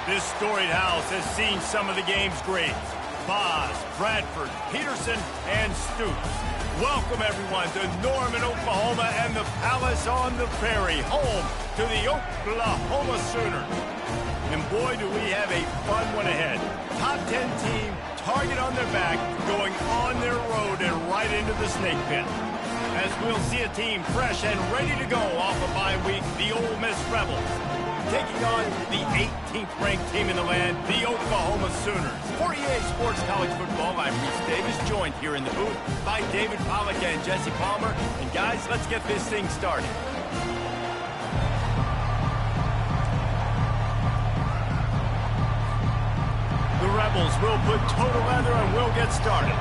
This storied house has seen some of the game's greats. Boz, Bradford, Peterson, and Stoops. Welcome, everyone, to Norman, Oklahoma, and the Palace on the Prairie, home to the Oklahoma Sooners. And boy, do we have a fun one ahead. Top 10 team, target on their back, going on their road and right into the snake pit. As we'll see a team fresh and ready to go off a bye week, the Ole Miss Rebels, taking on the 18th ranked team in the land, the Oklahoma Sooners. For EA Sports College Football, I'm Reese Davis, joined here in the booth by David Pollack and Jesse Palmer. And guys, let's get this thing started. The Rebels will put total leather and we'll get started.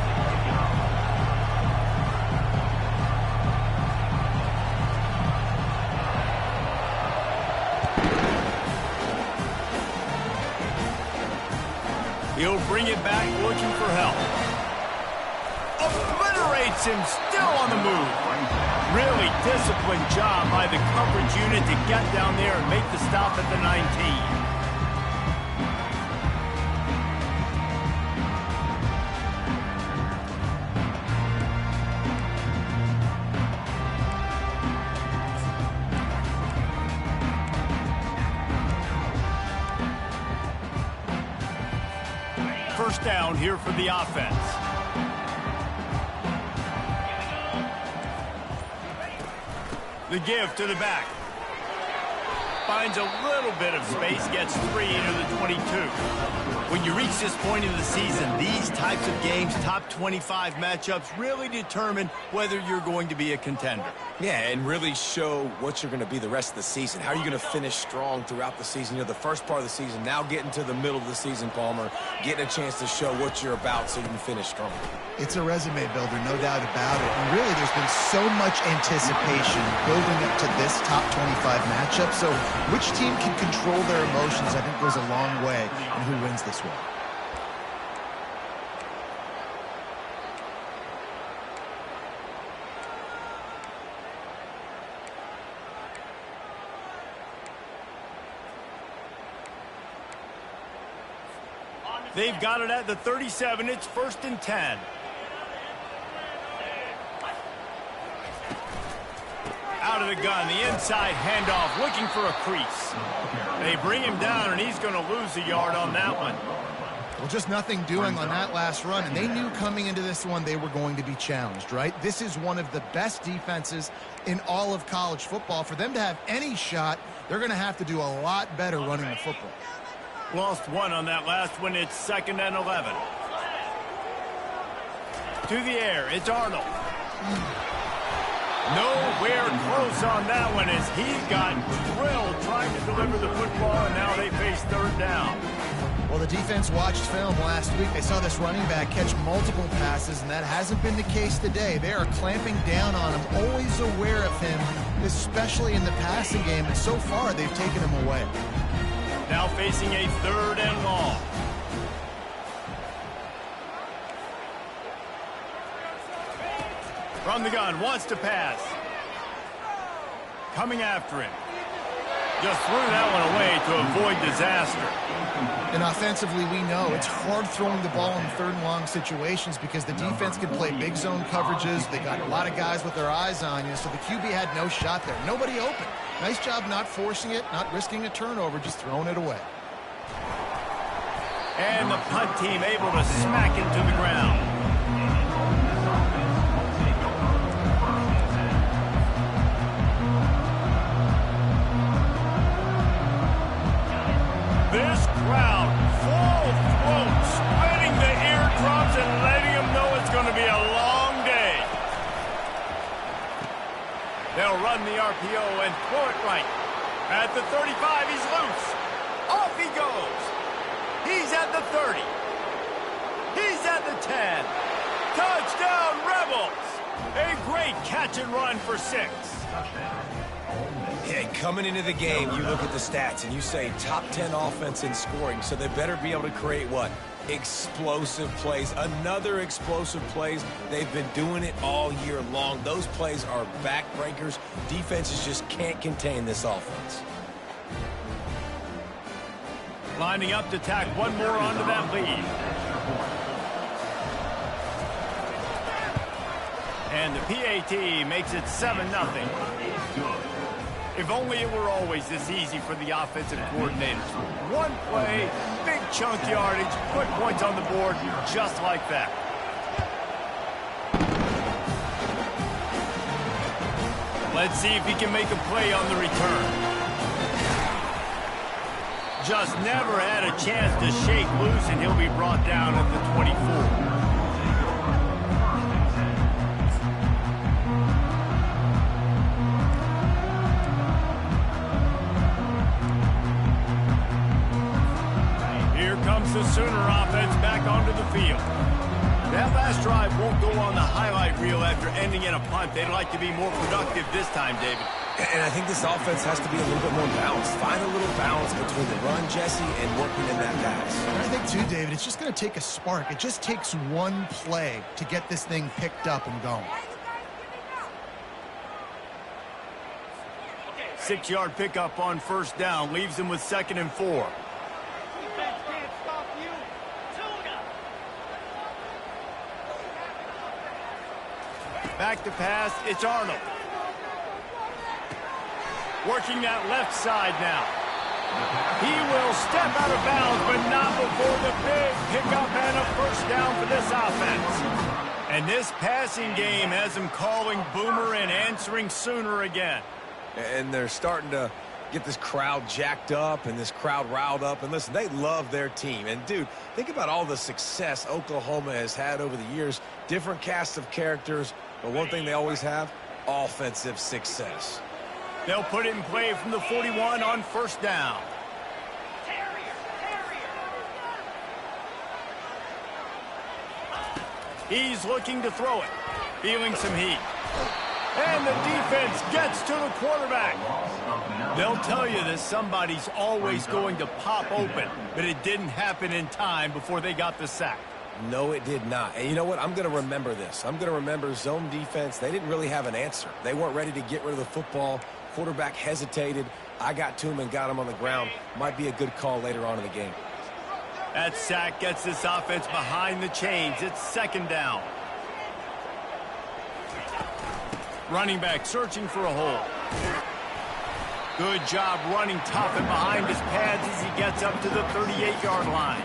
He'll bring it back looking for help. Obliterates him, still on the move. Really disciplined job by the coverage unit to get down there and make the stop at the 19. First down here for the offense. The give to the back. Finds a little bit of space, gets 3 into the 22. When you reach this point in the season, these types of games, top 25 matchups, really determine whether you're going to be a contender. Yeah, and really show what you're going to be the rest of the season. How are you going to finish strong throughout the season? You know, the first part of the season, now getting to the middle of the season, Palmer, getting a chance to show what you're about so you can finish strong. It's a resume builder, no doubt about it. And really, there's been so much anticipation building up to this top 25 matchup. So which team can control their emotions, I think, goes a long way in who wins this one. They've got it at the 37. It's 1st and 10. Out of the gun, the inside handoff, looking for a crease. They bring him down, and he's going to lose a yard on that one. Well, just nothing doing on that last run, and they knew coming into this one they were going to be challenged, right? This is one of the best defenses in all of college football. For them to have any shot, they're going to have to do a lot better running the football. Lost one on that last one. It's 2nd and 11. To the air, it's Arnold. Nowhere close on that one as he got drilled trying to deliver the football, and now they face 3rd down. Well, the defense watched film last week. They saw this running back catch multiple passes, and that hasn't been the case today. They are clamping down on him, always aware of him, especially in the passing game, and so far they've taken him away. Now facing a 3rd and long. From the gun, wants to pass. Coming after him. Just threw that one away to avoid disaster. And offensively, we know it's hard throwing the ball in 3rd and long situations because the defense can play big zone coverages. They got a lot of guys with their eyes on you, so the QB had no shot there. Nobody open. Nice job not forcing it, not risking a turnover, just throwing it away. And the punt team able to smack it to the ground. This crowd, full throat, spreading the eardrums and letting them know it's going to be a long day. They'll run the RPO and throw it right. At the 35, he's loose. Off he goes. He's at the 30. He's at the 10. Touchdown, Rebels. A great catch and run for 6. Yeah, coming into the game, you look at the stats and you say top 10 offense in scoring, so they better be able to create what? Explosive plays. Another explosive plays. They've been doing it all year long. Those plays are backbreakers. Defenses just can't contain this offense. Lining up to tack one more onto that lead. And the PAT makes it 7-0. If only it were always this easy for the offensive coordinators. One play, big chunk yardage, quick points on the board, just like that. Let's see if he can make a play on the return. Just never had a chance to shake loose, and he'll be brought down at the 24. The Sooner offense back onto the field. That last drive won't go on the highlight reel after ending in a punt. They'd like to be more productive this time, David. And I think this offense has to be a little bit more balanced. Find a little balance between the run, Jesse, and working in that pass. I think, too, David, it's just going to take a spark. It just takes one play to get this thing picked up and going. 6-yard pickup on first down leaves him with 2nd and 4. Back to pass, it's Arnold. Working that left side now. He will step out of bounds, but not before the big pickup and a first down for this offense. And this passing game has him calling Boomer and answering Sooner again. And they're starting to get this crowd jacked up and this crowd riled up. And listen, they love their team. And, dude, think about all the success Oklahoma has had over the years. Different casts of characters. But one thing they always have, offensive success. They'll put it in play from the 41 on first down. He's looking to throw it. Feeling some heat. And the defense gets to the quarterback. They'll tell you that somebody's always going to pop open, but it didn't happen in time before they got the sack. No, it did not. And you know what? I'm going to remember this. I'm going to remember zone defense. They didn't really have an answer. They weren't ready to get rid of the football. Quarterback hesitated. I got to him and got him on the ground. Might be a good call later on in the game. That sack gets this offense behind the chains. It's 2nd down. Running back searching for a hole. Good job running tough and behind his pads as he gets up to the 38-yard line.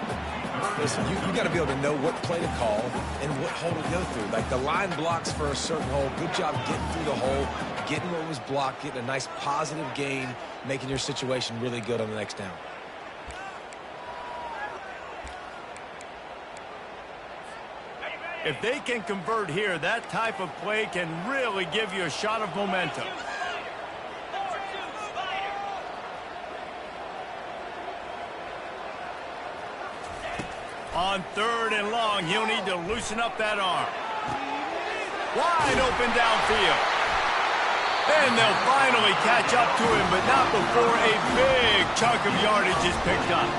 Listen, you got to be able to know what play to call and what hole to go through. Like the line blocks for a certain hole. Good job getting through the hole, getting what was blocked, getting a nice positive gain, making your situation really good on the next down. If they can convert here, that type of play can really give you a shot of momentum. On 3rd and long, he'll need to loosen up that arm. Wide open downfield. And they'll finally catch up to him, but not before a big chunk of yardage is picked up.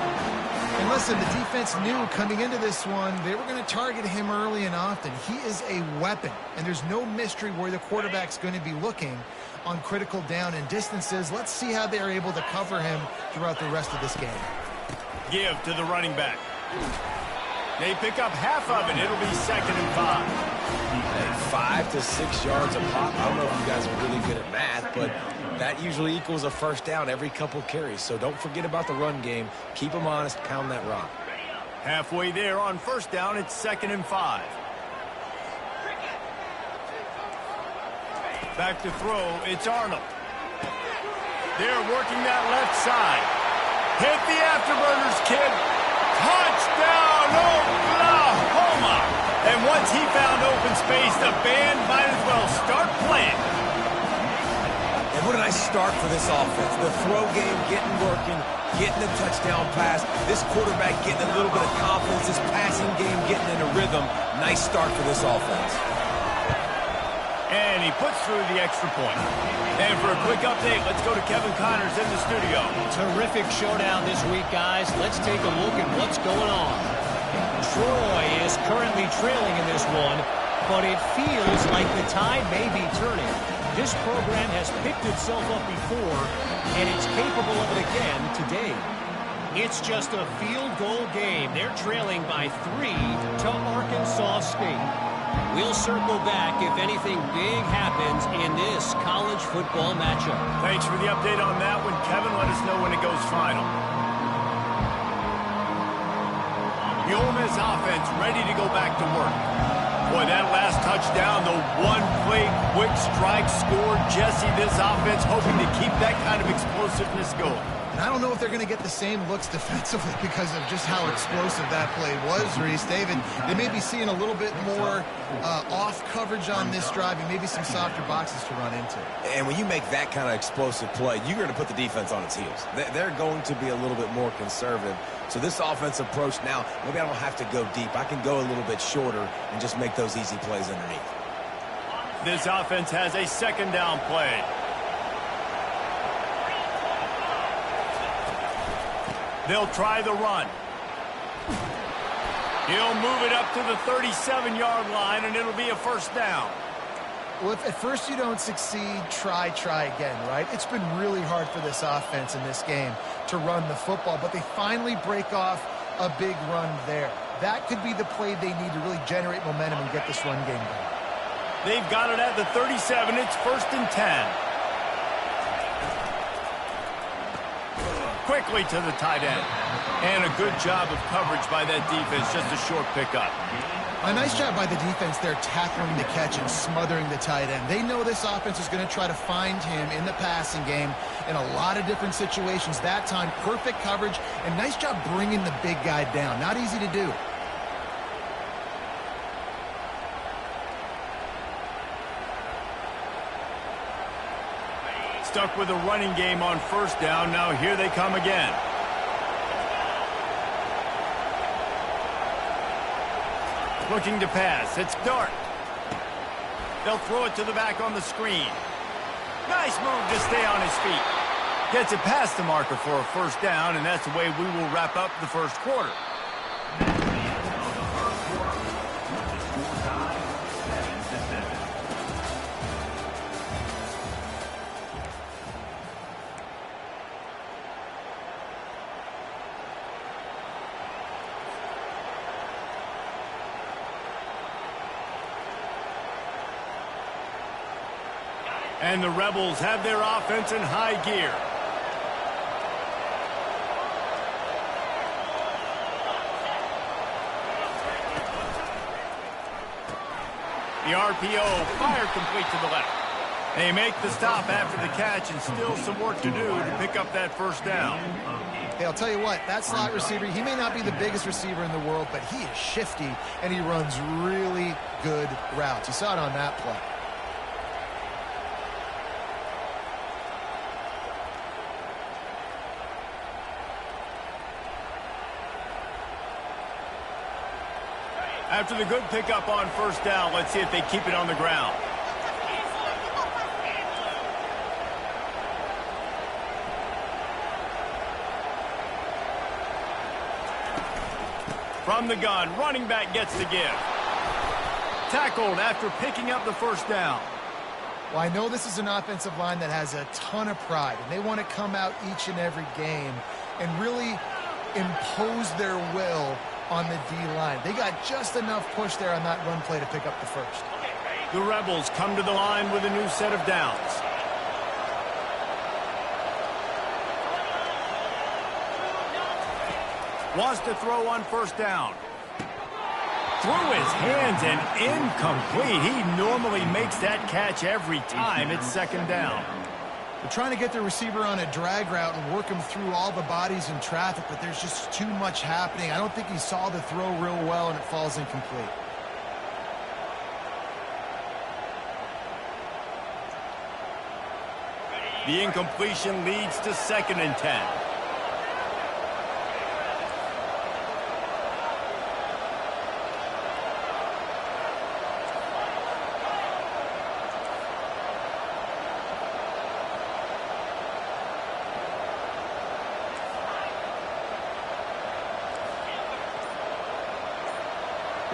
And listen, the defense knew coming into this one, they were going to target him early and often. He is a weapon, and there's no mystery where the quarterback's going to be looking on critical down and distances. Let's see how they're able to cover him throughout the rest of this game. Give to the running back. They pick up half of it. It'll be 2nd and 5. 5 to 6 yards a pop. I don't know if you guys are really good at math, but that usually equals a first down every couple carries. So don't forget about the run game. Keep them honest. Pound that rock. Halfway there on first down, it's 2nd and 5. Back to throw, it's Arnold. They're working that left side. Hit the afterburners, kid. Touchdown, Oklahoma! And once he found open space, the band might as well start playing. And what a nice start for this offense. The throw game getting working, getting the touchdown pass. This quarterback getting a little bit of confidence. This passing game getting in a rhythm. Nice start for this offense. And he puts through the extra point. And for a quick update, let's go to Kevin Connors in the studio. Terrific showdown this week, guys. Let's take a look at what's going on. Troy is currently trailing in this one, but it feels like the tide may be turning. This program has picked itself up before, and it's capable of it again today. It's just a field goal game. They're trailing by 3 to Arkansas State. We'll circle back if anything big happens in this college football matchup. Thanks for the update on that one, Kevin. Let us know when it goes final. The Ole Miss offense ready to go back to work. Boy, that last touchdown, the one-play quick strike score. Jesse, this offense hoping to keep that kind of explosiveness going. And I don't know if they're going to get the same looks defensively because of just how explosive that play was, Reese. David, they may be seeing a little bit more off coverage on this drive and maybe some softer boxes to run into. And when you make that kind of explosive play, you're going to put the defense on its heels. They're going to be a little bit more conservative. So this offensive approach now, maybe I don't have to go deep. I can go a little bit shorter and just make those easy plays underneath. This offense has a second down play. They'll try the run. He'll move it up to the 37-yard line, and it'll be a first down. Well, if at first you don't succeed, try again, right? It's been really hard for this offense in this game to run the football, but they finally break off a big run there. That could be the play they need to really generate momentum and get this run game going. They've got it at the 37. It's 1st and 10. Quickly to the tight end. And a good job of coverage by that defense. Just a short pickup. A nice job by the defense there tackling the catch and smothering the tight end. They know this offense is going to try to find him in the passing game in a lot of different situations. That time, perfect coverage and nice job bringing the big guy down. Not easy to do. Stuck with a running game on first down. Now here they come again. Looking to pass. It's Dart. They'll throw it to the back on the screen. Nice move to stay on his feet. Gets it past the marker for a first down, and that's the way we will wrap up the first quarter. And the Rebels have their offense in high gear. The RPO fired complete to the left. They make the stop after the catch and still some work to do to pick up that first down. Hey, I'll tell you what, that slot receiver, he may not be the biggest receiver in the world, but he is shifty and he runs really good routes. You saw it on that play. After the good pickup on first down, let's see if they keep it on the ground. From the gun, running back gets the give. Tackled after picking up the first down. Well, I know this is an offensive line that has a ton of pride, and they want to come out each and every game and really impose their will on the D-line. They got just enough push there on that run play to pick up the first. The Rebels come to the line with a new set of downs. Wants to throw on first down. Through his hands and incomplete. He normally makes that catch every time. It's second down. They're trying to get the receiver on a drag route and work him through all the bodies in traffic, but there's just too much happening. I don't think he saw the throw real well, and it falls incomplete. The incompletion leads to 2nd and 10.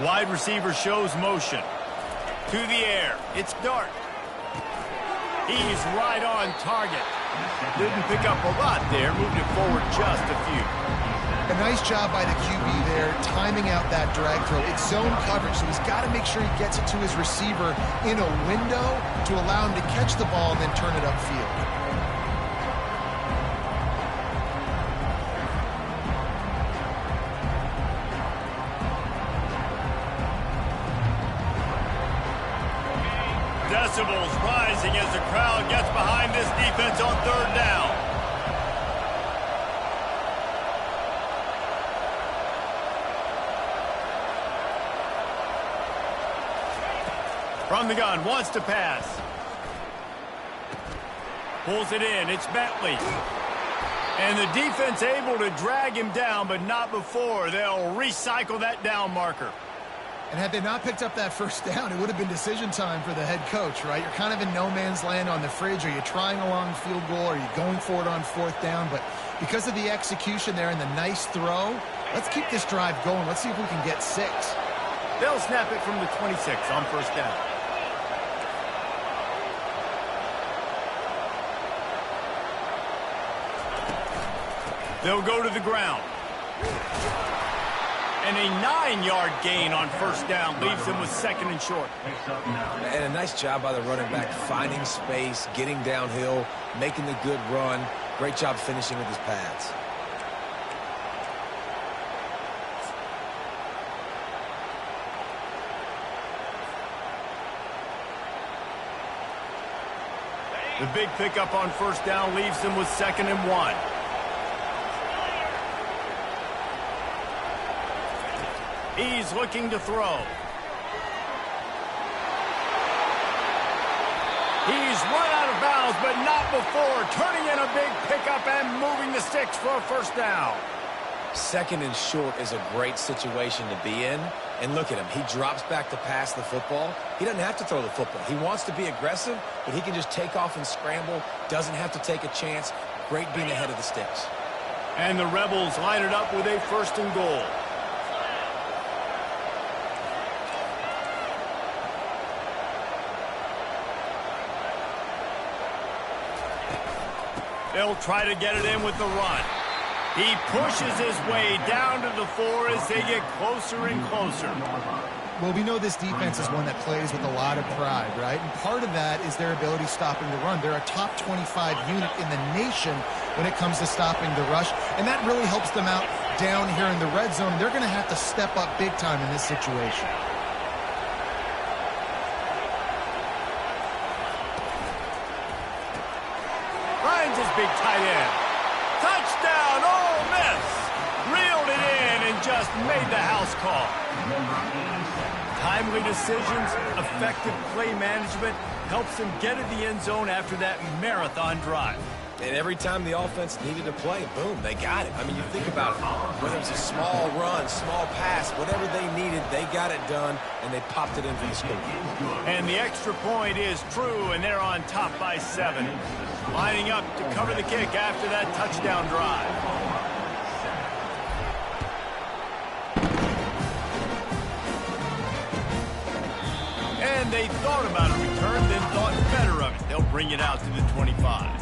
Wide receiver shows motion. To the air. It's Dart. He's right on target. Didn't pick up a lot there, moved it forward just a few. A nice job by the QB there, timing out that drag throw. It's zone coverage, so he's got to make sure he gets it to his receiver in a window to allow him to catch the ball and then turn it upfield. Decibels rising as the crowd gets behind this defense on third down. From the gun, wants to pass. Pulls it in, it's Bentley. And the defense able to drag him down, but not before. They'll recycle that down marker. And had they not picked up that first down, it would have been decision time for the head coach, right? You're kind of in no man's land on the fridge. Are you trying a long field goal? Are you going for it on fourth down? But because of the execution there and the nice throw, let's keep this drive going. Let's see if we can get 6. They'll snap it from the 26 on first down. They'll go to the ground. And a 9-yard gain on first down leaves them with second and short. And a nice job by the running back, finding space, getting downhill, making the good run. Great job finishing with his pads. The big pickup on first down leaves them with second and 1. He's looking to throw. He's run out of bounds, but not before turning in a big pickup and moving the sticks for a first down. Second and short is a great situation to be in. And look at him. He drops back to pass the football. He doesn't have to throw the football. He wants to be aggressive, but he can just take off and scramble. Doesn't have to take a chance. Great being ahead of the sticks. And the Rebels line it up with a first and goal. They'll try to get it in with the run. He pushes his way down to the 4 as they get closer and closer. Well, we know this defense is one that plays with a lot of pride, right? And part of that is their ability stopping the run. They're a top 25 unit in the nation when it comes to stopping the rush, and that really helps them out down here in the red zone. They're going to have to step up big time in this situation. Finds his big tight end. Touchdown, Ole Miss! Reeled it in and just made the house call. Timely decisions, effective play management helps them get to the end zone after that marathon drive. And every time the offense needed to play, boom, they got it. I mean, you think about it. Whether it was a small run, small pass, whatever they needed, they got it done, and they popped it in for the score. And the extra point is true, and they're on top by 7. Lining up to cover the kick after that touchdown drive. And they thought about a return, then thought better of it. They'll bring it out to the 25.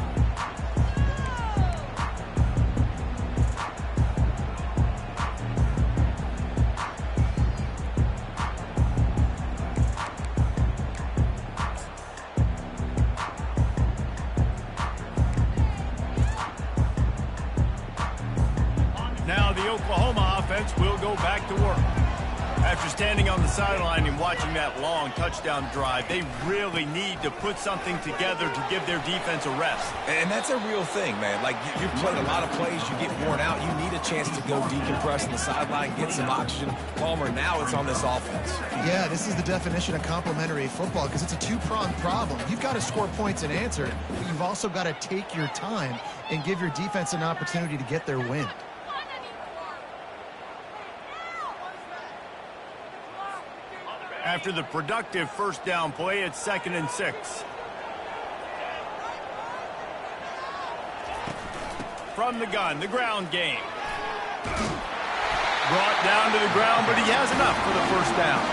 Now the Oklahoma offense will go back to work. After standing on the sideline and watching that long touchdown drive, they really need to put something together to give their defense a rest. And that's a real thing, man. Like, you've played a lot of plays, you get worn out, you need a chance to go decompress on the sideline, get some oxygen. Palmer, now it's on this offense. Yeah, this is the definition of complementary football because it's a two-pronged problem. You've got to score points and answer, but you've also got to take your time and give your defense an opportunity to get their win. After the productive first down play, it's 2nd and 6. From the gun, the ground game. Brought down to the ground, but he has enough for the first down.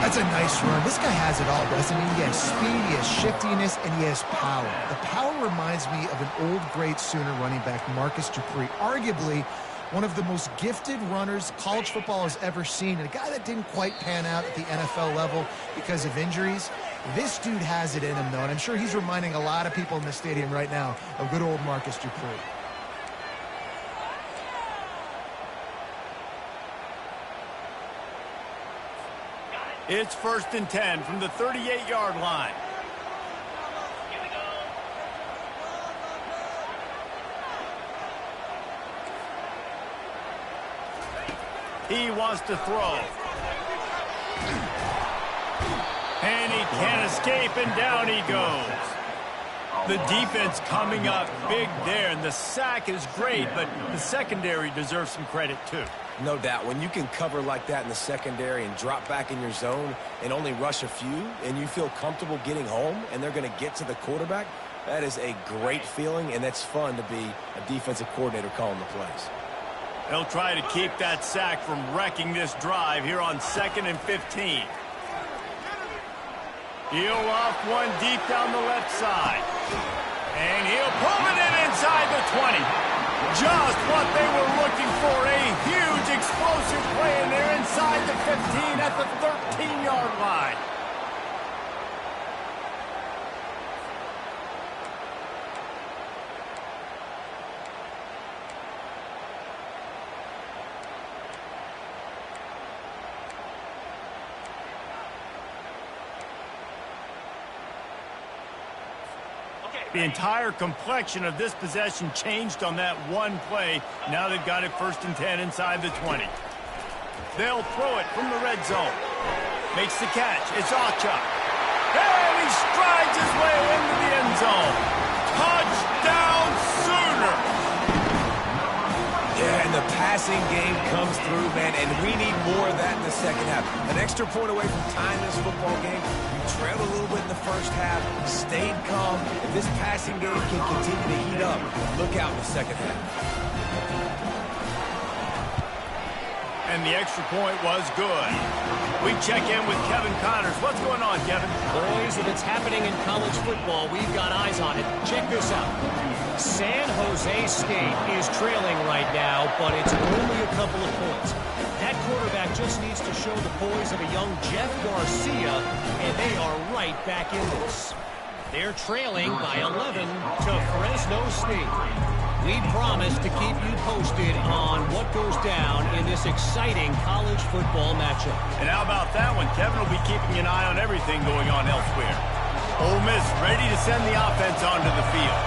That's a nice run. This guy has it all, doesn't he? He has speed, he has shiftiness, and he has power. The power reminds me of an old great Sooner running back, Marcus Dupree, arguably one of the most gifted runners college football has ever seen, and a guy that didn't quite pan out at the NFL level because of injuries. This dude has it in him, though, and I'm sure he's reminding a lot of people in the stadium right now of good old Marcus Dupree. It's 1st and 10 from the 38-yard line. He wants to throw. And he can't escape, and down he goes. The defense coming up big there, and the sack is great, but the secondary deserves some credit too. No doubt. When you can cover like that in the secondary and drop back in your zone and only rush a few, and you feel comfortable getting home, and they're going to get to the quarterback, that is a great feeling, and that's fun to be a defensive coordinator calling the plays. They'll try to keep that sack from wrecking this drive here on 2nd and 15. He'll off one deep down the left side. And he'll pull it in inside the 20. Just what they were looking for. A huge explosive play in there inside the 15 at the 13-yard line. The entire complexion of this possession changed on that one play. Now they've got it 1st and 10 inside the 20. They'll throw it from the red zone. Makes the catch. It's Acha. And he strides his way into the end zone. Touchdown Sooner! Yeah, and the passing game comes through, man, and we need more of that in the second half. An extra point away from tying this football game. You trailed a little bit in the first half, stayed calm. If this passing game can continue to heat up, look out in the second half. And the extra point was good. We check in with Kevin Connors. What's going on, Kevin? Boys, if it's happening in college football, we've got eyes on it. Check this out. San Jose State is trailing right now, but it's only a couple of points. That quarterback just needs to show the poise of a young Jeff Garcia, and they are right back in this. They're trailing by 11 to Fresno State. We promise to keep you posted on what goes down in this exciting college football matchup. And how about that one? Kevin will be keeping an eye on everything going on elsewhere. Ole Miss ready to send the offense onto the field.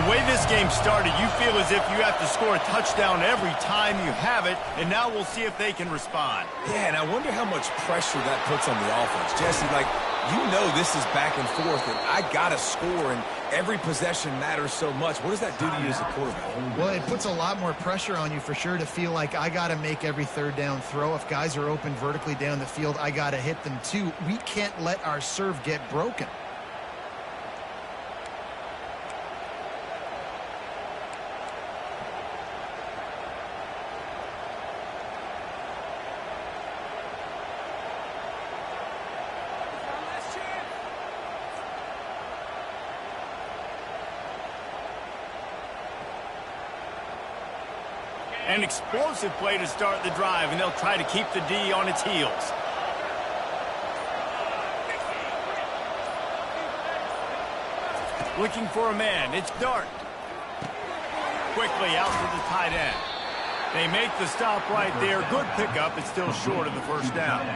The way this game started, you feel as if you have to score a touchdown every time you have it, and now we'll see if they can respond. Yeah, and I wonder how much pressure that puts on the offense. Jesse, like, you know this is back and forth, and I got to score, and every possession matters so much. What does that do to you as a quarterback? Well, it puts a lot more pressure on you for sure to feel like I got to make every third down throw. If guys are open vertically down the field, I got to hit them too. We can't let our serve get broken. An explosive play to start the drive, and they'll try to keep the D on its heels. Looking for a man. It's Dart. Quickly out to the tight end. They make the stop right there. Good pickup. It's still short of the first down.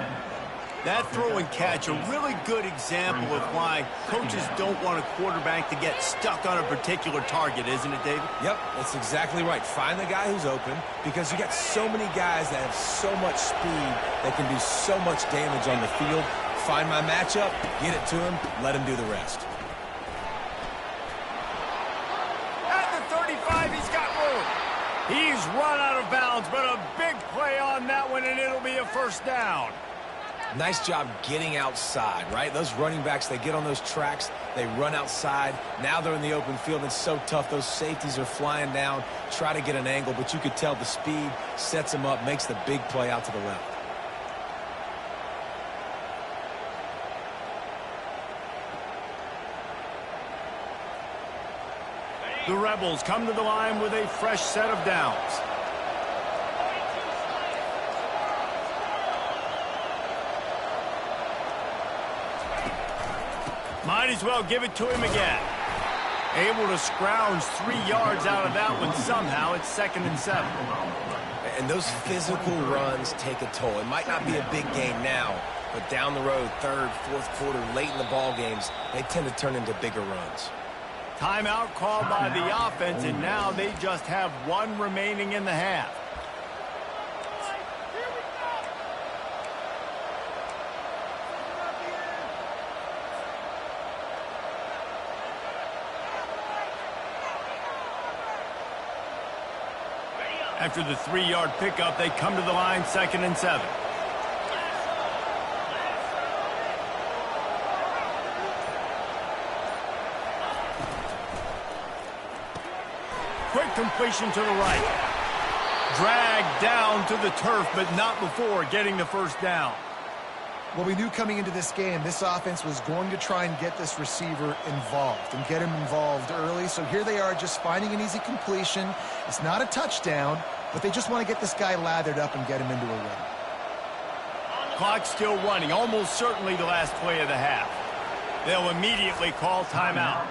That throw and catch, a really good example of why coaches don't want a quarterback to get stuck on a particular target, isn't it, David? Yep, that's exactly right. Find the guy who's open, because you got so many guys that have so much speed that can do so much damage on the field. Find my matchup, get it to him, let him do the rest. At the 35, he's got room. He's run out of bounds, but a big play on that one, and it'll be a first down. Nice job getting outside, right? Those running backs, they get on those tracks, they run outside. Now they're in the open field. It's so tough. Those safeties are flying down, try to get an angle, but you could tell the speed sets them up, makes the big play out to the left. The Rebels come to the line with a fresh set of downs. Might as well give it to him again. Able to scrounge 3 yards out of that one somehow. It's 2nd and 7. And those physical runs take a toll. It might not be a big game now, but down the road, 3rd, 4th quarter, late in the ball games, they tend to turn into bigger runs. Timeout called by the offense, and now they just have 1 remaining in the half. After the 3-yard pickup, they come to the line 2nd and 7. Quick completion to the right. Dragged down to the turf, but not before getting the first down. Well, we knew coming into this game, this offense was going to try and get this receiver involved and get him involved early. So here they are just finding an easy completion. It's not a touchdown, but they just want to get this guy lathered up and get him into a run. Clock still running, almost certainly the last play of the half. They'll immediately call timeout.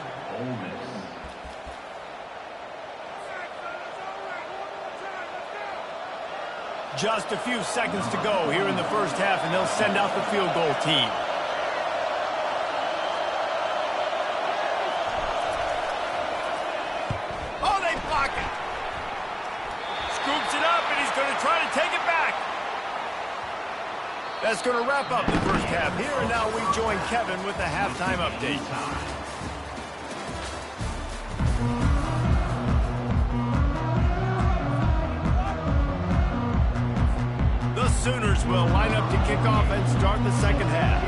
Just a few seconds to go here in the first half, and they'll send out the field goal team. Oh, they block it. Scoops it up, and he's going to try to take it back. That's going to wrap up the first half here, and now we join Kevin with the halftime update. The Sooners will line up to kick off and start the second half.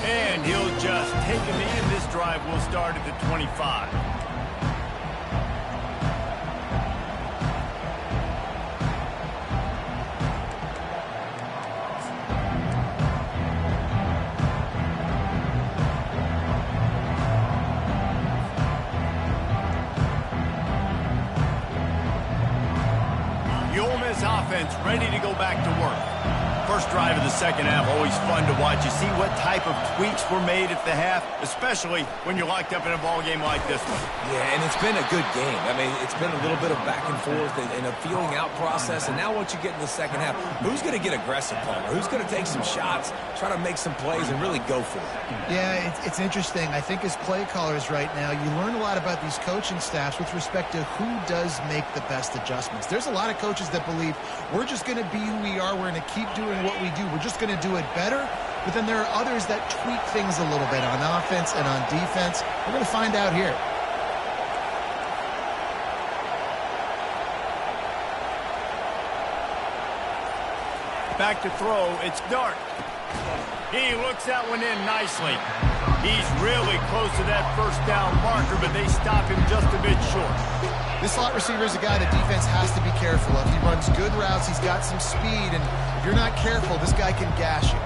And he'll just take a knee, and this drive will start at the 25. The Ole Miss offense ready to go back to work. First drive of the second half, always fun to watch. You see what type of tweaks were made at the half, especially when you're locked up in a ball game like this one. Yeah, and it's been a good game. I mean, it's been a little bit of back and forth and a feeling out process. And now once you get in the second half, who's going to get aggressive, Palmer? Who's going to take some shots, try to make some plays, and really go for it? Yeah, it's interesting. I think as play callers right now, you learn a lot about these coaching staffs with respect to who does make the best adjustments. There's a lot of coaches that believe we're just going to be who we are. We're going to keep doing what we do. We're just going to do it better. But then there are others that tweak things a little bit on offense and on defense. We're going to find out here. Back to throw, it's Dart. He looks that one in nicely. He's really close to that first down marker, but they stop him just a bit short. This slot receiver is a guy that defense has to be careful of. He runs good routes, he's got some speed, and if you're not careful, this guy can gash you.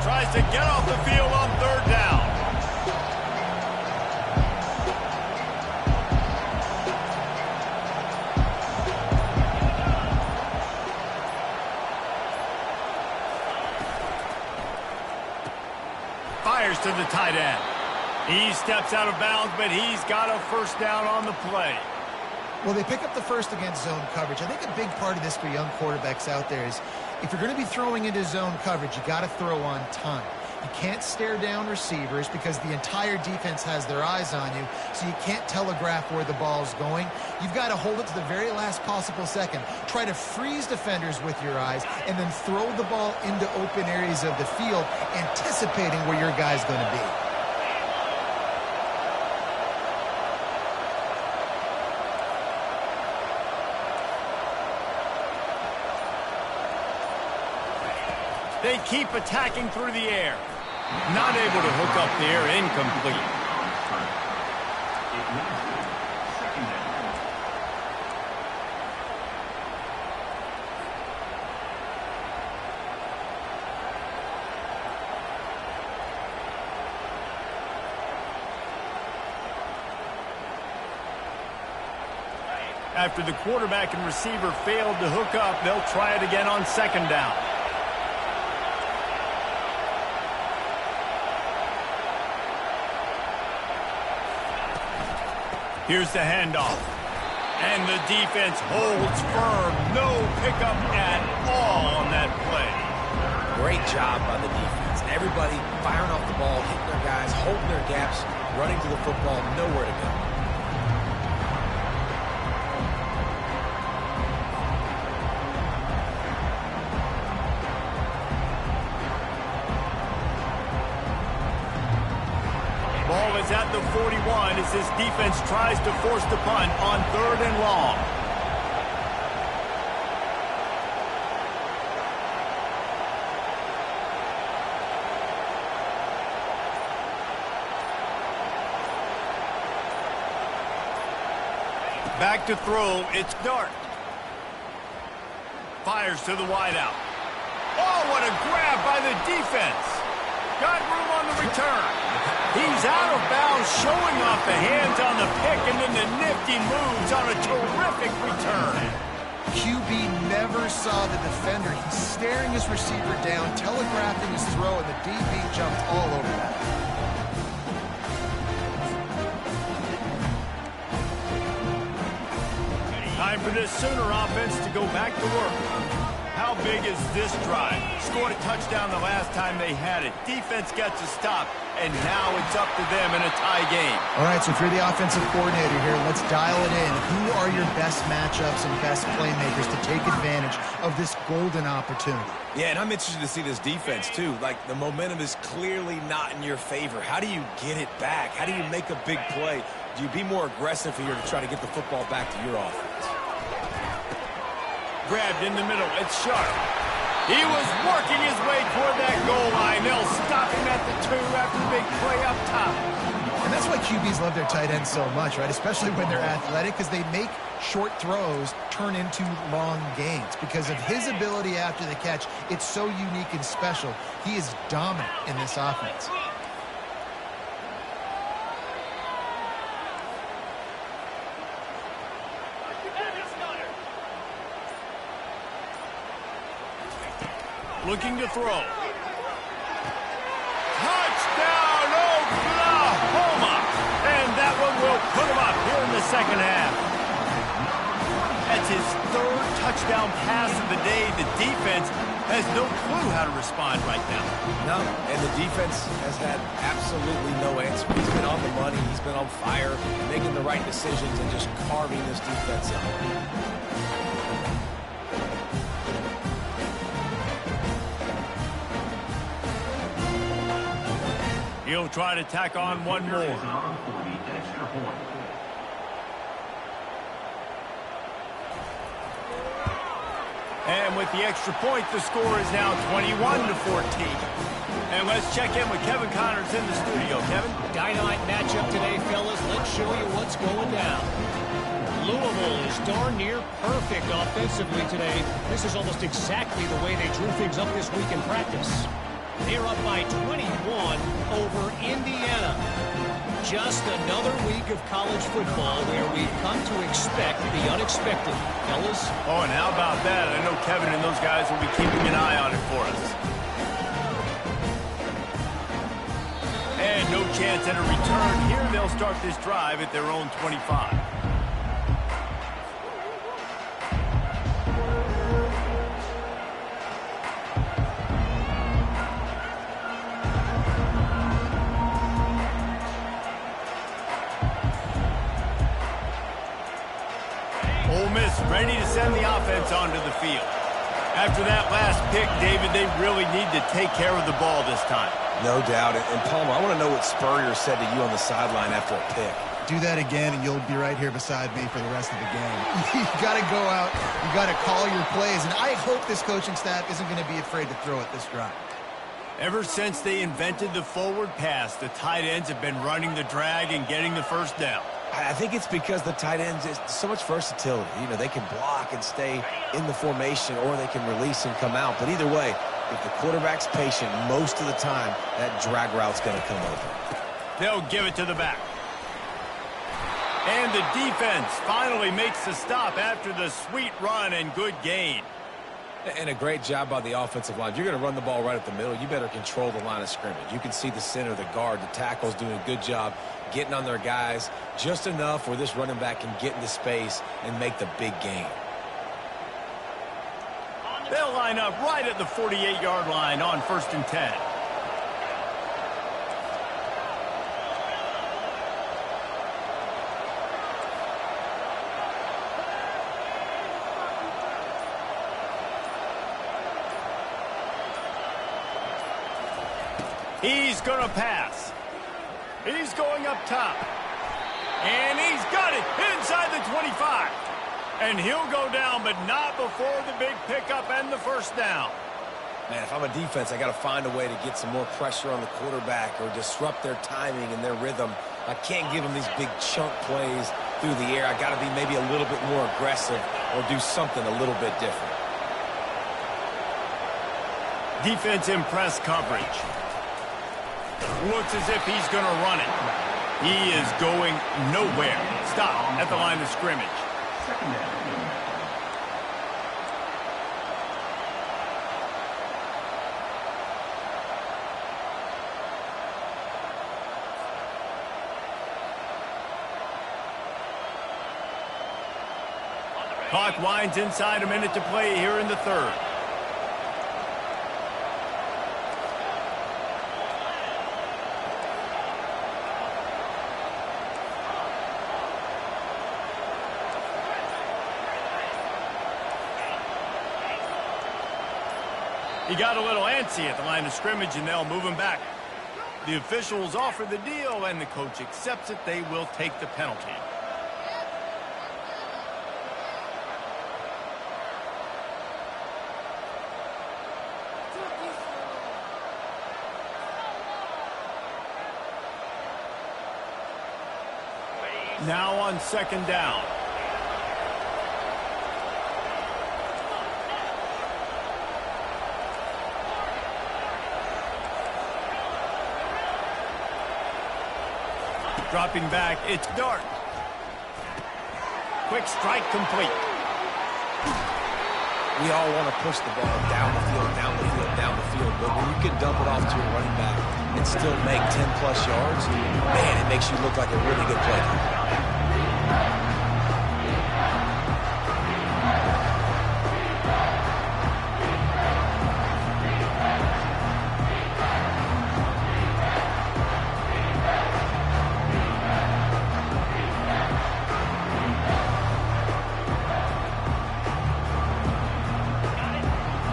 Tries to get off the field on third down. Fires to the tight end. He steps out of bounds, but he's got a first down on the play. Well, they pick up the first against zone coverage. I think a big part of this for young quarterbacks out there is if you're going to be throwing into zone coverage, you got to throw on time. You can't stare down receivers because the entire defense has their eyes on you, so you can't telegraph where the ball's going. You've got to hold it to the very last possible second. Try to freeze defenders with your eyes and then throw the ball into open areas of the field, anticipating where your guy's going to be. They keep attacking through the air. Not able to hook up there, incomplete. After the quarterback and receiver failed to hook up, they'll try it again on second down. Here's the handoff. And the defense holds firm. No pickup at all on that play. Great job by the defense. Everybody firing off the ball, hitting their guys, holding their gaps, running to the football, nowhere to go. Ball is at the 41 as this defense tries to force the punt on 3rd and long. Back to throw, it's Dart. Fires to the wideout. Oh, what a grab by the defense. Got room on the return. He's out of bounds, showing off the hands on the pick, and then the nifty moves on a terrific return. QB never saw the defender. He's staring his receiver down, telegraphing his throw, and the DB jumped all over that. Time for this Sooner offense to go back to work. How big is this drive? Scored a touchdown the last time they had it. Defense gets a stop, and now it's up to them in a tie game. All right, so if you're the offensive coordinator here, let's dial it in. Who are your best matchups and best playmakers to take advantage of this golden opportunity? Yeah, and I'm interested to see this defense, too. Like, the momentum is clearly not in your favor. How do you get it back? How do you make a big play? Do you be more aggressive here to try to get the football back to your offense? Grabbed in the middle. It's Sharp. He was working his way toward that goal line. They'll stop him at the 2 after the big play up top. And that's why QBs love their tight ends so much, right? Especially when they're athletic, because they make short throws turn into long gains. Because of his ability after the catch, it's so unique and special. He is dominant in this offense. Looking to throw. Touchdown, Oklahoma! And that one will put him up here in the second half. That's his 3rd touchdown pass of the day. The defense has no clue how to respond right now. No, and the defense has had absolutely no answer. He's been on the money. He's been on fire, making the right decisions and just carving this defense up. He'll try to tack on one more. And with the extra point, the score is now 21-14. And let's check in with Kevin Connors in the studio. Kevin? Dynamite matchup today, fellas. Let's show you what's going down. Louisville is darn near perfect offensively today. This is almost exactly the way they drew things up this week in practice. They're up by 21 over Indiana. Just another week of college football where we've come to expect the unexpected. Fellas? Oh, and how about that? I know Kevin and those guys will be keeping an eye on it for us. And no chance at a return here. They'll start this drive at their own 25. Ole Miss ready to send the offense onto the field. After that last pick, David, they really need to take care of the ball this time. No doubt. And Palmer, I want to know what Spurrier said to you on the sideline after a pick. Do that again, and you'll be right here beside me for the rest of the game. You got to go out. You got to call your plays, and I hope this coaching staff isn't going to be afraid to throw it this drive. Ever since they invented the forward pass, the tight ends have been running the drag and getting the first down. I think it's because the tight ends is so much versatility. You know, they can block and stay in the formation, or they can release and come out. But either way, if the quarterback's patient, most of the time, that drag route's going to come open. They'll give it to the back. And the defense finally makes the stop after the sweet run and good gain. And a great job by the offensive line. If you're going to run the ball right at the middle, you better control the line of scrimmage. You can see the center, the guard, the tackles doing a good job getting on their guys just enough where this running back can get into space and make the big gain. They'll line up right at the 48-yard line on 1st and 10. He's going to pass. He's going up top. And he's got it inside the 25. And he'll go down, but not before the big pickup and the first down. Man, if I'm a defense, I got to find a way to get some more pressure on the quarterback or disrupt their timing and their rhythm. I can't give them these big chunk plays through the air. I got to be maybe a little bit more aggressive or do something a little bit different. Defense in press coverage. Looks as if he's going to run it. He is going nowhere. Stop at the line of scrimmage. Clock winds inside, a minute to play here in the third. He got a little antsy at the line of scrimmage, and they'll move him back. The officials offer the deal, and the coach accepts it. They will take the penalty. Now on 2nd down. Dropping back, it's Dart. Quick strike complete. We all want to push the ball down the field, down the field, down the field. But when you can dump it off to a running back and still make 10-plus yards, man, it makes you look like a really good player.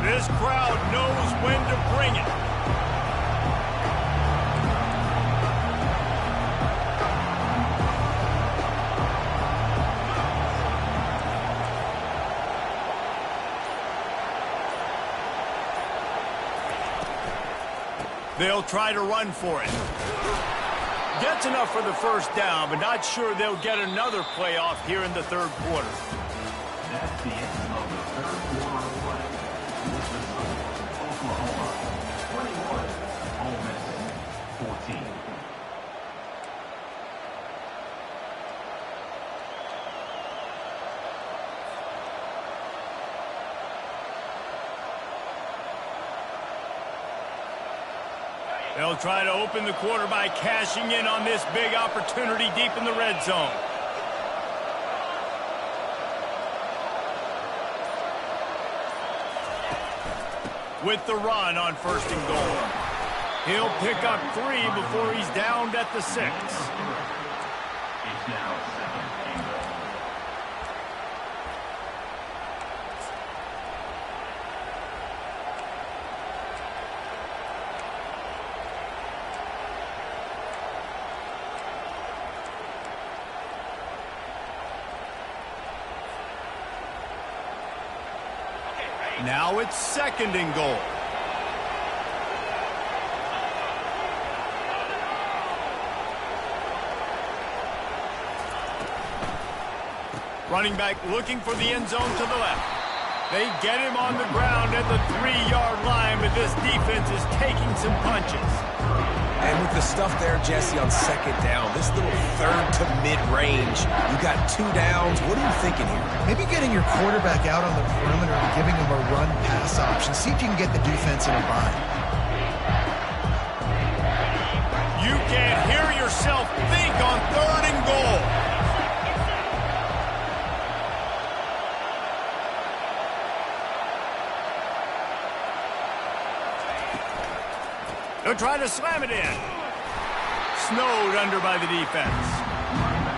This crowd knows when to bring it. They'll try to run for it. Gets enough for the first down, but not sure they'll get another play off here in the third quarter. That's the end of the third quarter of play. Oklahoma 21, Ole Miss 14. They'll try to open the quarter by cashing in on this big opportunity deep in the red zone. With the run on 1st and goal. He'll pick up 3 before he's downed at the 6. It's now 2nd and goal. Now it's 2nd and goal. Running back looking for the end zone to the left. They get him on the ground at the 3-yard line, but this defense is taking some punches. And with the stuff there, Jesse, on 2nd down, this little 3rd to mid-range, you got 2 downs. What are you thinking here? Maybe getting your quarterback out on the perimeter and giving him a run-pass option. See if you can get the defense in a bind. You can't hear yourself think on 3rd and goal. They'll try to slam it in. Snowed under by the defense.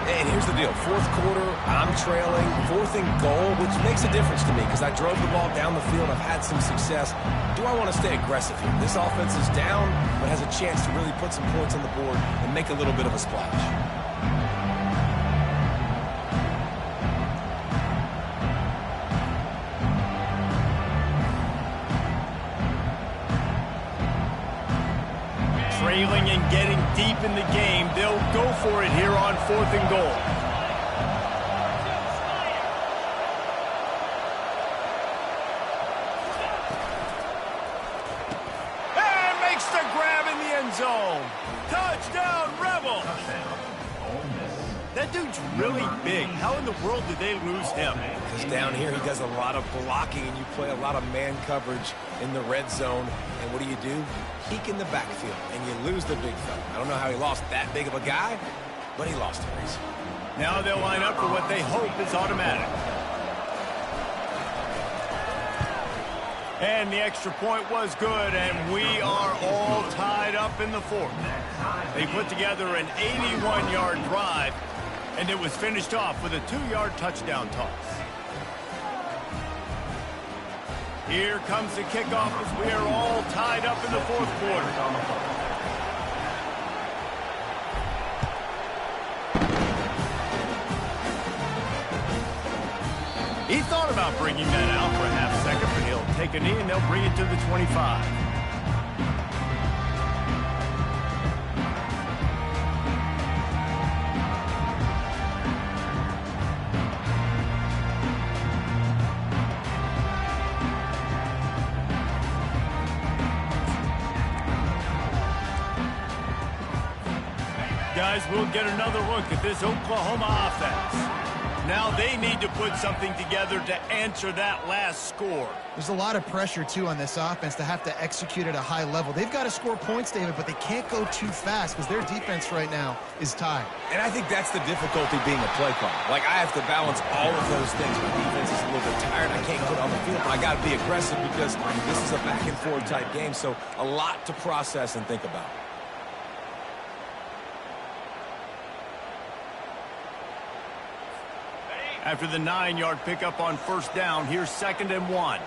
And here's the deal. 4th quarter, I'm trailing. 4th and goal, which makes a difference to me because I drove the ball down the field. I've had some success. Do I want to stay aggressive here? This offense is down, but has a chance to really put some points on the board and make a little bit of a splash. Trailing and getting deep in the game, they'll go for it here on 4th and goal. And makes the grab in the end zone. Touchdown, Rebels! Touchdown, Ole Miss. That dude's really big. How in the world did they lose him? Because down here, he does a lot of blocking, and you play a lot of man coverage in the red zone. And what do? You peek in the backfield, and you lose the big fella. I don't know how he lost that big of a guy, but he lost a race. Now they'll line up for what they hope is automatic. And the extra point was good, and we are all tied up in the 4th. They put together an 81-yard drive, and it was finished off with a 2-yard touchdown toss. Here comes the kickoff as we are all tied up in the 4th quarter. He thought about bringing that out for a half second, but he'll take a knee and they'll bring it to the 25. Guys, we'll get another look at this Oklahoma offense. Now they need to put something together to answer that last score. There's a lot of pressure, too, on this offense to have to execute at a high level. They've got to score points, David, but they can't go too fast because their defense right now is tied. And I think that's the difficulty being a play caller. Like, I have to balance all of those things. My defense is a little bit tired. I can't put it on the field, but I got to be aggressive because this is a back-and-forth type game, so a lot to process and think about. After the 9-yard pickup on 1st down, here's 2nd and 1.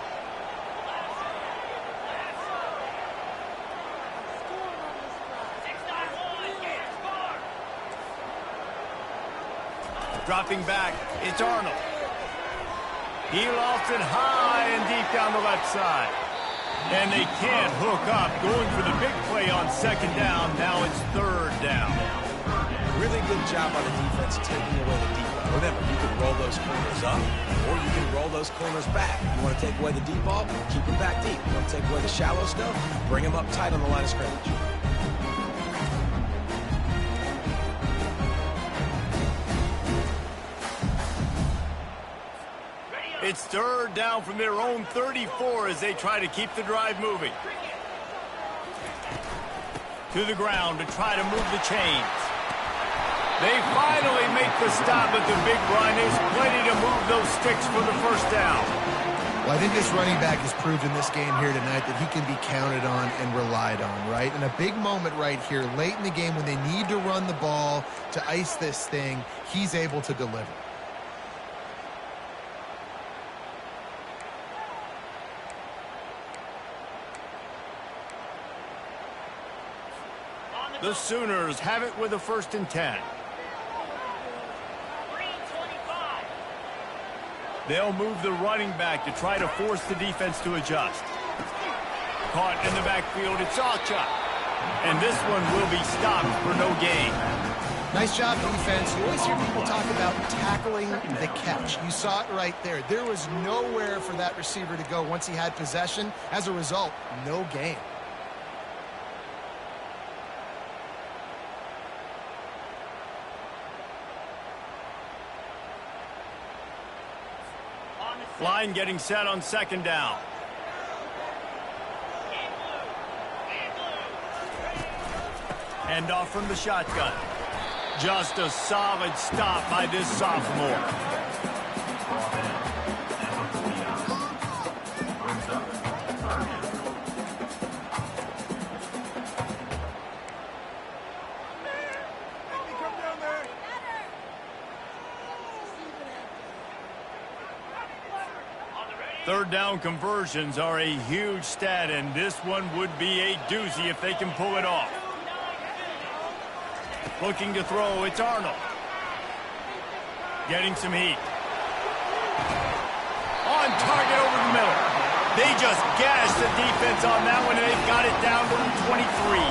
Dropping back, it's Arnold. He lost it high and deep down the left side. And they can't hook up, going for the big play on 2nd down. Now it's 3rd down. Really good job by the defense taking away the deep ball. Remember, you can roll those corners up, or you can roll those corners back. You want to take away the deep ball, keep them back deep. You want to take away the shallow stuff, bring them up tight on the line of scrimmage. It's 3rd down from their own 34 as they try to keep the drive moving. To the ground to try to move the chains. They finally make the stop, but the big run is plenty to move those sticks for the 1st down. Well, I think this running back has proved in this game here tonight that he can be counted on and relied on, right? And a big moment right here, late in the game when they need to run the ball to ice this thing, he's able to deliver. The Sooners have it with a 1st and 10. They'll move the running back to try to force the defense to adjust. Caught in the backfield, it's Alchuk. And this one will be stopped for no gain. Nice job, defense. You always hear people talk about tackling the catch. You saw it right there. There was nowhere for that receiver to go once he had possession. As a result, no gain. Line getting set on second down. Hand off from the shotgun. Just a solid stop by this sophomore. Third down conversions are a huge stat, and this one would be a doozy if they can pull it off. Looking to throw, it's Arnold. Getting some heat. On target over the middle. They just gashed the defense on that one, and they've got it down to the 23.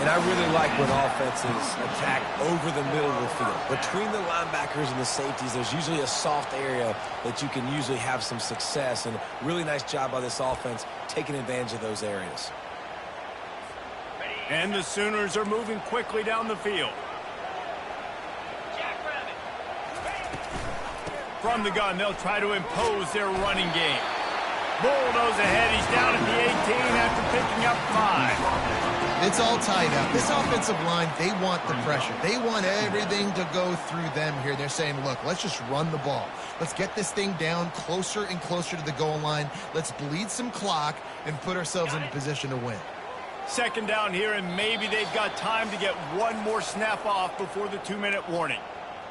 And I really like when offenses attack over the middle of the field. Between the linebackers and the safeties, there's usually a soft area that you can usually have some success. And really nice job by this offense taking advantage of those areas. And the Sooners are moving quickly down the field. From the gun, they'll try to impose their running game. Bulldoze ahead. He's down at the 18 after picking up 5. It's all tied up. This offensive line, they want the pressure. They want everything to go through them here. They're saying, look, let's just run the ball. Let's get this thing down closer and closer to the goal line. Let's bleed some clock and put ourselves into position to win. Second down here, and maybe they've got time to get one more snap off before the 2-minute warning.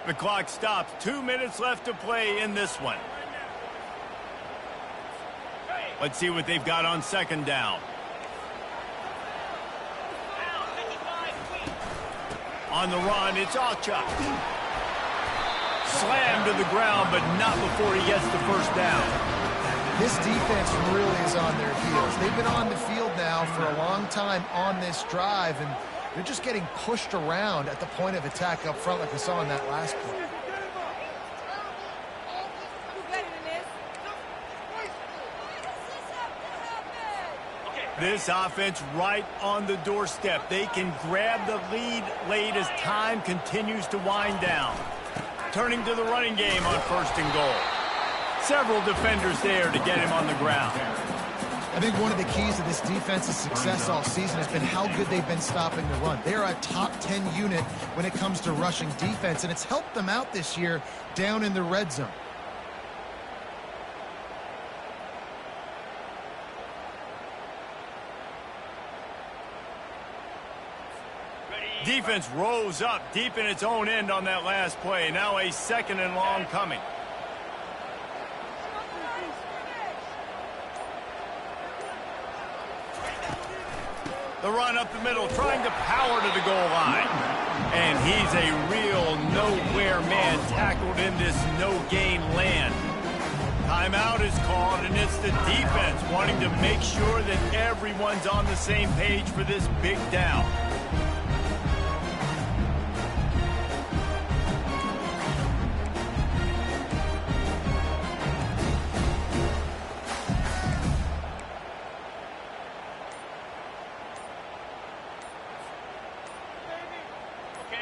The clock stops. 2 minutes left to play in this one. Let's see what they've got on second down. On the run, it's Alchuk. Slammed to the ground, but not before he gets the first down. This defense really is on their heels. They've been on the field now for a long time on this drive, and they're just getting pushed around at the point of attack up front like we saw in that last play. This offense right on the doorstep. They can grab the lead late as time continues to wind down. Turning to the running game on first and goal. Several defenders there to get him on the ground. I think one of the keys to this defense's success all season has been how good they've been stopping the run. They're a top 10 unit when it comes to rushing defense, and it's helped them out this year down in the red zone. Defense rose up deep in its own end on that last play. Now a second and long coming. The run up the middle, trying to power to the goal line. And he's a real nowhere man tackled in this no-gain land. Timeout is called, and it's the defense wanting to make sure that everyone's on the same page for this big down.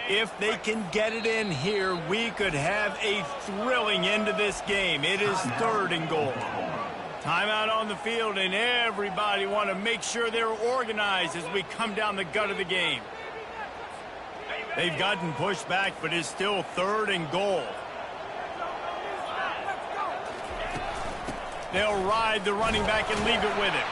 If they can get it in here, we could have a thrilling end to this game. It is third and goal. Timeout on the field, and everybody want to make sure they're organized as we come down the gut of the game. They've gotten pushed back, but it's still third and goal. They'll ride the running back and leave it with him.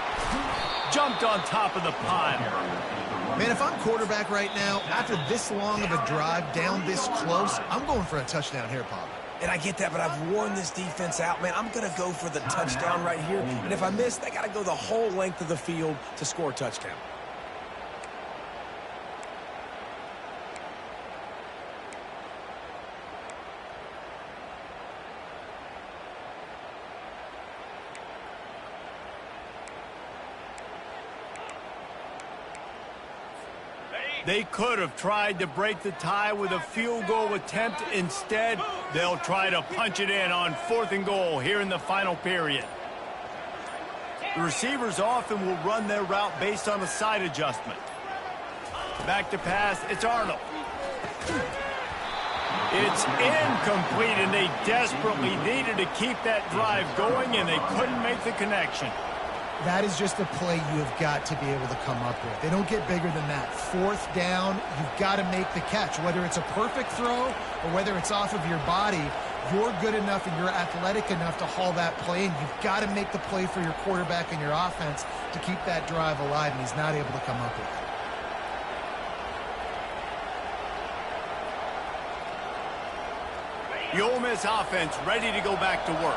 Jumped on top of the pile. Man, if I'm quarterback right now, after this long of a drive down this close, I'm going for a touchdown here, Pop. And I get that, but I've worn this defense out, man. I'm going to go for the touchdown right here. And if I miss, they got to go the whole length of the field to score a touchdown. They could have tried to break the tie with a field goal attempt. Instead, they'll try to punch it in on 4th and goal here in the final period. The receivers often will run their route based on a side adjustment. Back to pass, it's Arnold. It's incomplete, and they desperately needed to keep that drive going, and they couldn't make the connection. That is just a play you have got to be able to come up with. They don't get bigger than that. 4th down, you've got to make the catch. Whether it's a perfect throw or whether it's off of your body, you're good enough and you're athletic enough to haul that play, and you've got to make the play for your quarterback and your offense to keep that drive alive, and he's not able to come up with it. The Ole Miss offense ready to go back to work.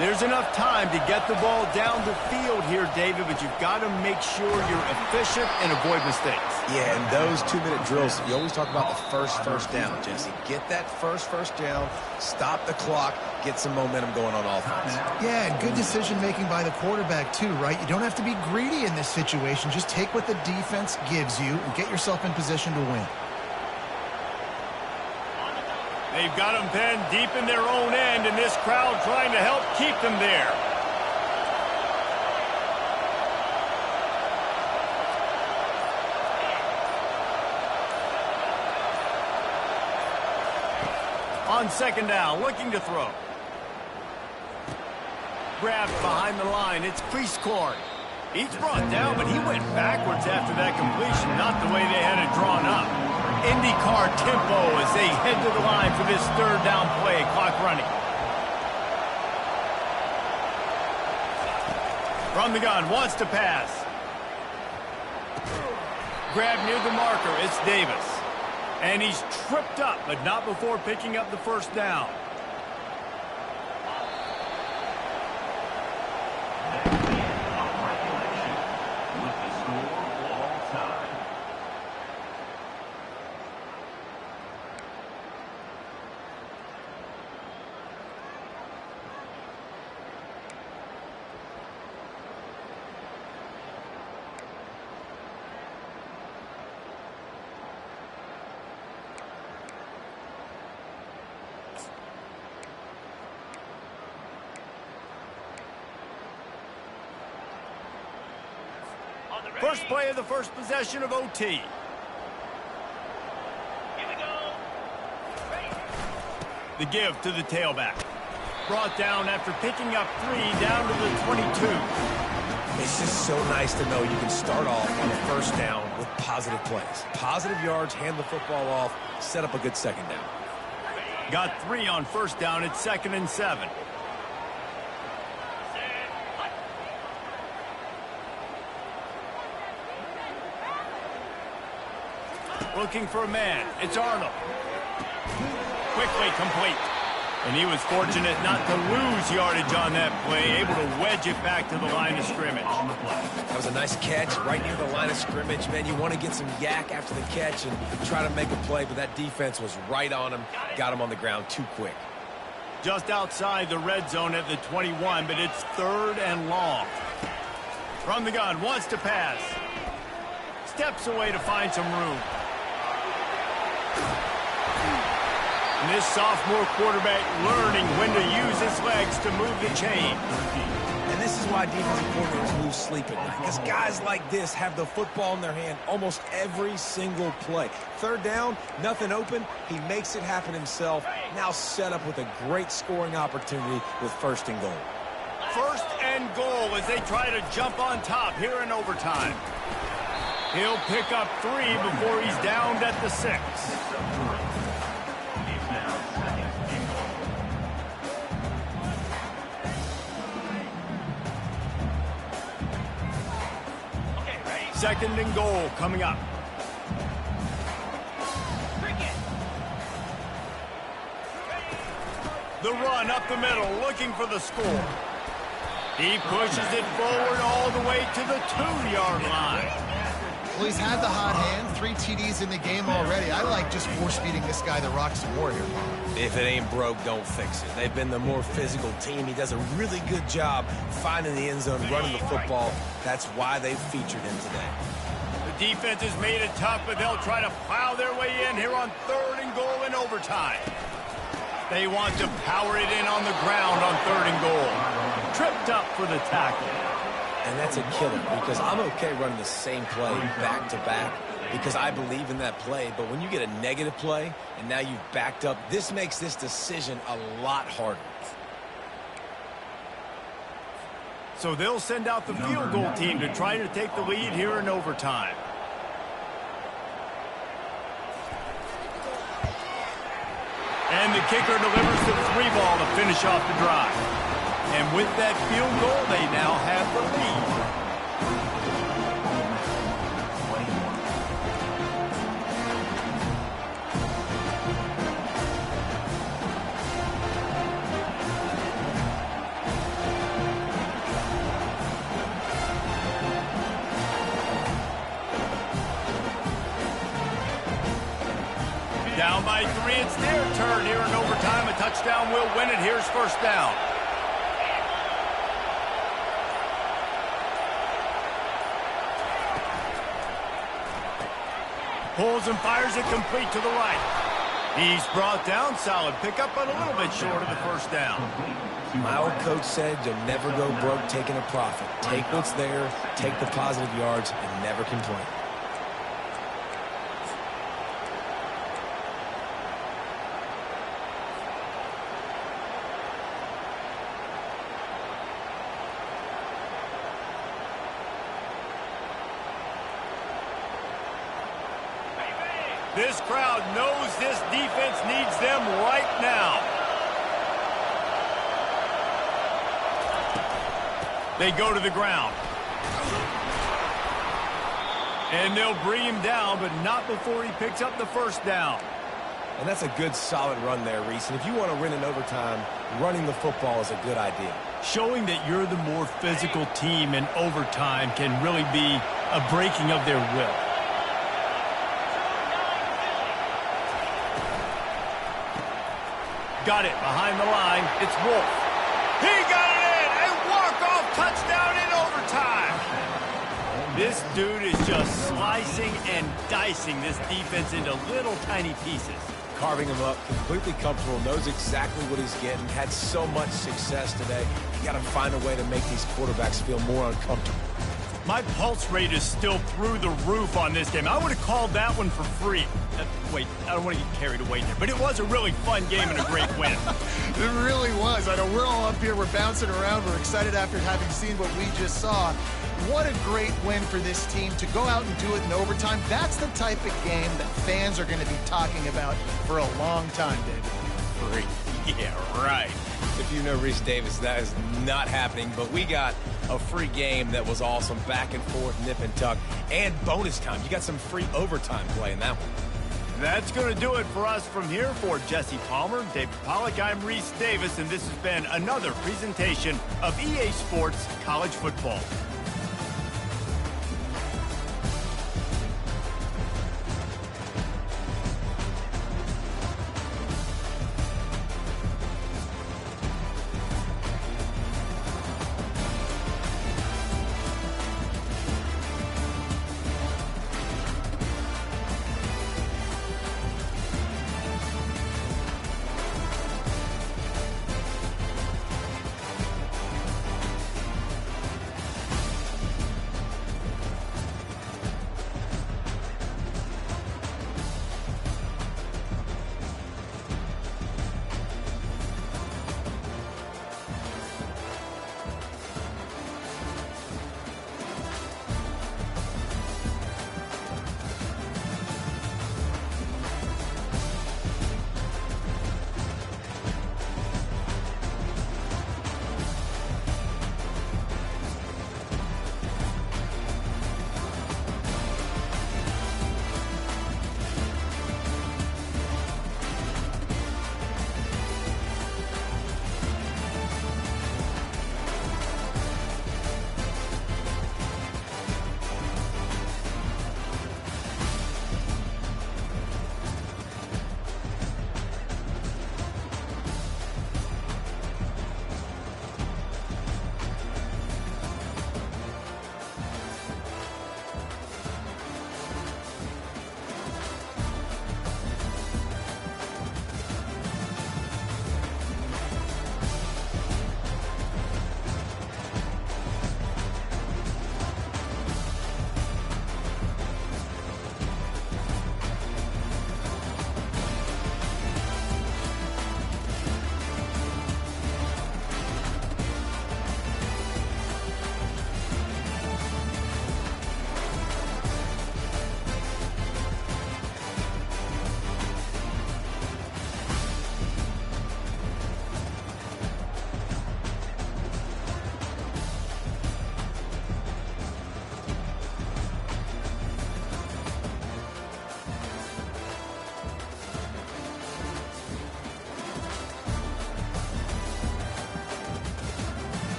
There's enough time to get the ball down the field here, David, but you've got to make sure you're efficient and avoid mistakes. Yeah, and those 2-minute drills, you always talk about the first down, Jesse. Get that first down, stop the clock, get some momentum going on offense. Yeah, and good decision-making by the quarterback, too, right? You don't have to be greedy in this situation. Just take what the defense gives you and get yourself in position to win. They've got them pinned deep in their own end, and this crowd trying to help keep them there. On 2nd down, looking to throw. Grabbed behind the line, it's Corn. He's brought down, but he went backwards after that completion, not the way they had it drawn up. IndyCar tempo as they head to the line for this 3rd down play. Clock running. From the gun, wants to pass. Grabbed near the marker, it's Davis. And he's tripped up, but not before picking up the 1st down. First play of the first possession of OT. Here we go. The give to the tailback. Brought down after picking up 3 down to the 22. It's just so nice to know you can start off on a 1st down with positive plays. Positive yards, hand the football off, set up a good 2nd down. Got 3 on 1st down at 2nd and 7. Looking for a man. It's Arnold. Quickly complete. And he was fortunate not to lose yardage on that play, able to wedge it back to the line of scrimmage. That was a nice catch right near the line of scrimmage. Man, you want to get some yak after the catch and try to make a play, but that defense was right on him, got him on the ground too quick. Just outside the red zone at the 21, but it's 3rd and long. From the gun, wants to pass. Steps away to find some room. And this sophomore quarterback learning when to use his legs to move the chain. And this is why defensive coordinators lose sleep at night, because guys like this have the football in their hand almost every single play. 3rd down, nothing open. He makes it happen himself. Now set up with a great scoring opportunity with 1st and goal. 1st and goal as they try to jump on top here in overtime. He'll pick up 3 before he's downed at the 6. Second and goal coming up. The run up the middle, looking for the score. He pushes it forward all the way to the 2-yard line. Well, he's had the hot hand, 3 TDs in the game already. I like just force-feeding this guy the rock some more here. If it ain't broke, don't fix it. They've been the more physical team. He does a really good job finding the end zone, running the football. That's why they've featured him today. The defense has made it tough, but they'll try to plow their way in here on 3rd and goal in overtime. They want to power it in on the ground on 3rd and goal. Tripped up for the tackle. And that's a killer because I'm okay running the same play back-to-back because I believe in that play. But when you get a negative play and now you've backed up, this makes this decision a lot harder. So they'll send out the field goal team to try to take the lead here in overtime. And the kicker delivers the 3 ball to finish off the drive. And with that field goal, they now have the lead. Down by 3, it's their turn here in overtime. A touchdown will win it. Here's 1st down. Pulls and fires it complete to the right. He's brought down. Solid pickup, but a little bit short of the 1st down. My old coach said you'll never go broke taking a profit. Take what's there, take the positive yards, and never complain. This crowd knows this defense needs them right now. They go to the ground. And they'll bring him down, but not before he picks up the 1st down. And that's a good, solid run there, Reese. And if you want to win in overtime, running the football is a good idea. Showing that you're the more physical team in overtime can really be a breaking of their will. Got it behind the line. It's Wolf. He got it in. A walk-off touchdown in overtime. This dude is just slicing and dicing this defense into little tiny pieces. Carving him up, completely comfortable, knows exactly what he's getting, had so much success today. You got to find a way to make these quarterbacks feel more uncomfortable. My pulse rate is still through the roof on this game. I would have called that one for free. Wait, I don't want to get carried away here, but it was a really fun game and a great win. It really was. I know we're all up here, we're bouncing around, we're excited after having seen what we just saw. What a great win for this team to go out and do it in overtime. That's the type of game that fans are going to be talking about for a long time, David. Free. Yeah, right. If you know Reese Davis, that is not happening, but we got a free game that was awesome, back and forth, nip and tuck, and bonus time. You got some free overtime play in that one. That's going to do it for us from here. For Jesse Palmer, David Pollack, I'm Reese Davis, and this has been another presentation of EA Sports College Football.